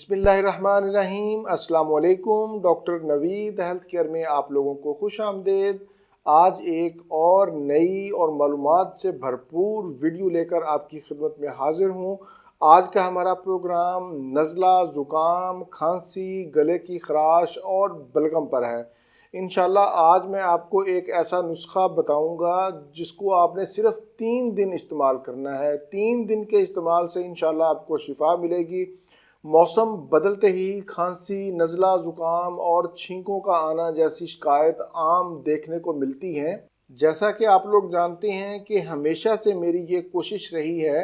बिस्मिल्लाहिर्रहमानिर्रहीम। अस्सलाम वालेकुम। डॉक्टर नवीद हेल्थ केयर में आप लोगों को खुश आमदेद। आज एक और नई और मालूमात से भरपूर वीडियो लेकर आपकी खिदमत में हाजिर हूँ। आज का हमारा प्रोग्राम नज़ला, ज़ुकाम, खांसी, गले की खराश और बलगम पर है। इंशाल्लाह आज मैं आपको एक ऐसा नुस्खा बताऊंगा जिसको आपने सिर्फ 3 दिन इस्तेमाल करना है। 3 दिन के इस्तेमाल से इंशाल्लाह आपको शिफा मिलेगी। मौसम बदलते ही खांसी, नज़ला, ज़ुकाम और छींकों का आना जैसी शिकायत आम देखने को मिलती हैं। जैसा कि आप लोग जानते हैं कि हमेशा से मेरी ये कोशिश रही है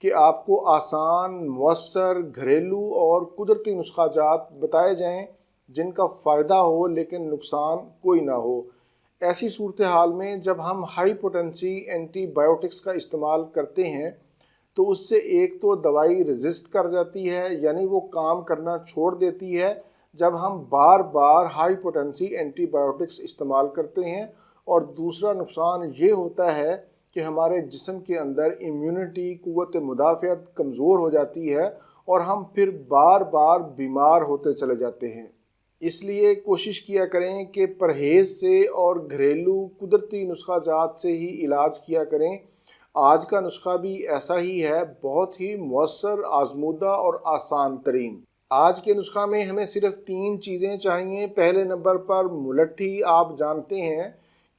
कि आपको आसान, मौसर, घरेलू और कुदरती नुस्खा जात बताए जाएं जिनका फ़ायदा हो लेकिन नुकसान कोई ना हो। ऐसी सूरत हाल में जब हम हाई पोटेंसी एंटीबायोटिक्स का इस्तेमाल करते हैं तो उससे एक तो दवाई रेजिस्ट कर जाती है, यानी वो काम करना छोड़ देती है जब हम बार बार हाई पोटेंसी एंटीबायोटिक्स इस्तेमाल करते हैं। और दूसरा नुकसान ये होता है कि हमारे जिस्म के अंदर इम्यूनिटी, कुव्वत मुदाफ़ियत कमज़ोर हो जाती है और हम फिर बार बार बीमार होते चले जाते हैं। इसलिए कोशिश किया करें कि परहेज़ से और घरेलू कुदरती नुस्खा जात से ही इलाज किया करें। आज का नुस्खा भी ऐसा ही है, बहुत ही मौसर, आजमूदा और आसान तरीन। आज के नुस्खा में हमें सिर्फ 3 चीज़ें चाहिए। पहले नंबर पर मुलट्ठी। आप जानते हैं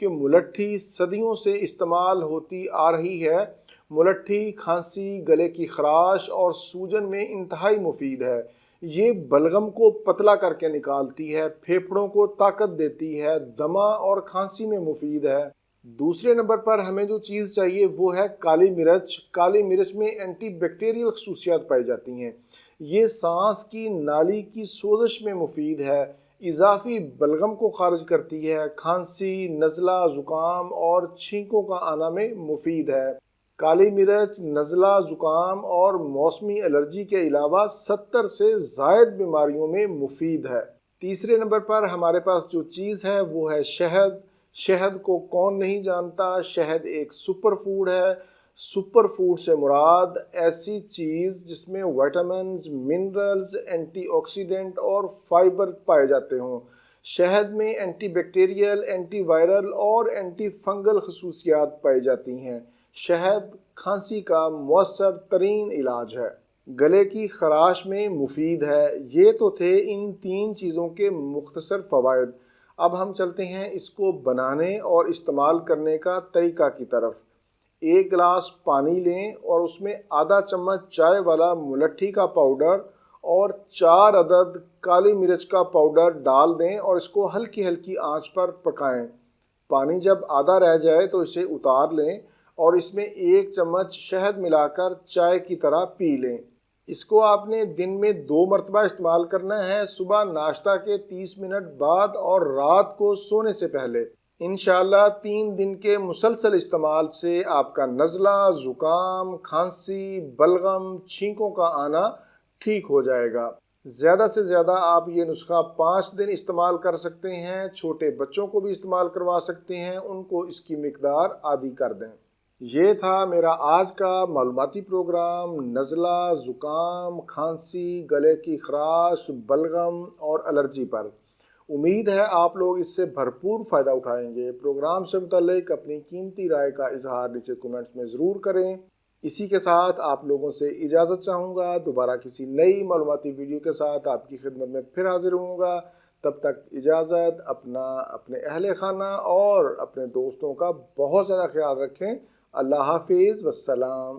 कि मुलट्ठी सदियों से इस्तेमाल होती आ रही है। मुलट्ठी खांसी, गले की खराश और सूजन में इंतहाई मुफीद है। ये बलगम को पतला करके निकालती है, फेफड़ों को ताकत देती है, दमा और खांसी में मुफीद है। दूसरे नंबर पर हमें जो चीज़ चाहिए वो है काली मिर्च। काली मिर्च में एंटी बैक्टीरियल खसूसियात पाई जाती हैं। ये सांस की नाली की सोजश में मुफीद है, इजाफी बलगम को खारिज करती है, खांसी, नज़ला, ज़ुकाम और छींकों का आना में मुफीद है। काली मिर्च नज़ला, ज़ुकाम और मौसमी एलर्जी के अलावा 70 से ज़ायद बीमारियों में मुफीद है। तीसरे नंबर पर हमारे पास जो चीज़ है वो है शहद। शहद को कौन नहीं जानता। शहद एक सुपर फूड है। सुपर फूड से मुराद ऐसी चीज़ जिसमें विटामिन्स, मिनरल्स, एंटीऑक्सीडेंट और फाइबर पाए जाते हों। शहद में एंटी बैक्टीरियल, एंटी वायरल और एंटी फंगल खसूसियात पाई जाती हैं। शहद खांसी का मौसर तरीन इलाज है। गले की खराश में मुफीद है। ये तो थे इन 3 चीज़ों के मुख्तसर फ़वाइद। अब हम चलते हैं इसको बनाने और इस्तेमाल करने का तरीका की तरफ। 1 गिलास पानी लें और उसमें आधा चम्मच चाय वाला मुलट्ठी का पाउडर और 4 अदद काली मिर्च का पाउडर डाल दें और इसको हल्की हल्की आंच पर पकाएं। पानी जब आधा रह जाए तो इसे उतार लें और इसमें 1 चम्मच शहद मिलाकर चाय की तरह पी लें। इसको आपने दिन में 2 मरतबा इस्तेमाल करना है, सुबह नाश्ता के 30 मिनट बाद और रात को सोने से पहले। इंशाल्लाह 3 दिन के मुसलसल इस्तेमाल से आपका नज़ला, ज़ुकाम, खांसी, बलगम, छींकों का आना ठीक हो जाएगा। ज़्यादा से ज़्यादा आप ये नुस्खा 5 दिन इस्तेमाल कर सकते हैं। छोटे बच्चों को भी इस्तेमाल करवा सकते हैं, उनको इसकी मिकदार आदी कर दें। ये था मेरा आज का मालूमाती प्रोग्राम नज़ला, ज़ुकाम, खांसी, गले की खराश, बलगम और एलर्जी पर। उम्मीद है आप लोग इससे भरपूर फ़ायदा उठाएंगे। प्रोग्राम से मुताल्लिक अपनी कीमती राय का इजहार नीचे कमेंट्स में ज़रूर करें। इसी के साथ आप लोगों से इजाज़त चाहूँगा। दोबारा किसी नई मालूमाती वीडियो के साथ आपकी खिदमत में फिर हाजिर होऊंगा। तब तक इजाज़त। अपना, अपने अहले खाना और अपने दोस्तों का बहुत ज़्यादा ख्याल रखें। अल्लाह हाफिज़, वस्सलाम।